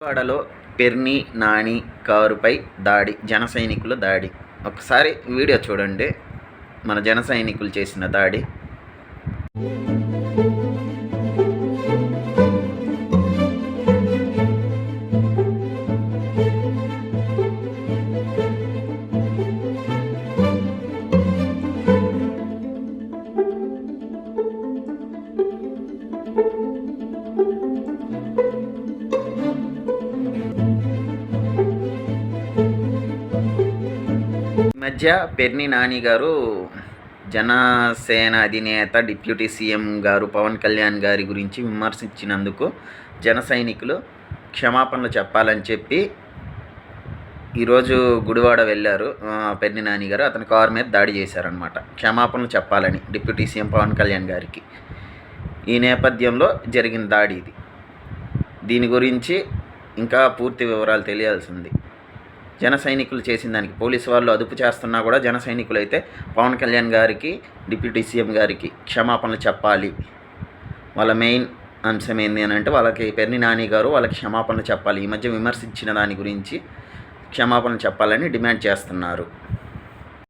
విజయవాడలో పెర్ని నాని కారుపై దాడి, జన సైనికుల దాడి. ఒకసారి వీడియో చూడండి, మన జన సైనికులు చేసిన దాడి. మధ్య పెర్ని నాని గారు జనసేన అధినేత డిప్యూటీ సీఎం గారు పవన్ కళ్యాణ్ గారి గురించి విమర్శించినందుకు జన సైనికులు క్షమాపణలు చెప్పాలని చెప్పి ఈరోజు గుడివాడ వెళ్ళారు. పెర్ని నాని గారు అతని కారు మీద దాడి చేశారనమాట, క్షమాపణలు చెప్పాలని డిప్యూటీ సీఎం పవన్ కళ్యాణ్ గారికి. ఈ నేపథ్యంలో జరిగిన దాడి ఇది. దీని గురించి ఇంకా పూర్తి వివరాలు తెలియాల్సింది. జన సైనికులు చేసిన దానికి పోలీసు వాళ్ళు అదుపు చేస్తున్నా కూడా జన సైనికులు అయితే పవన్ కళ్యాణ్ గారికి, డిప్యూటీ సీఎం గారికి క్షమాపణలు చెప్పాలి. వాళ్ళ మెయిన్ అంశం ఏంటి అని అంటే, వాళ్ళకి పెర్ని నాని గారు వాళ్ళకి క్షమాపణలు చెప్పాలి. ఈ మధ్య విమర్శించిన దాని గురించి క్షమాపణలు చెప్పాలని డిమాండ్ చేస్తున్నారు.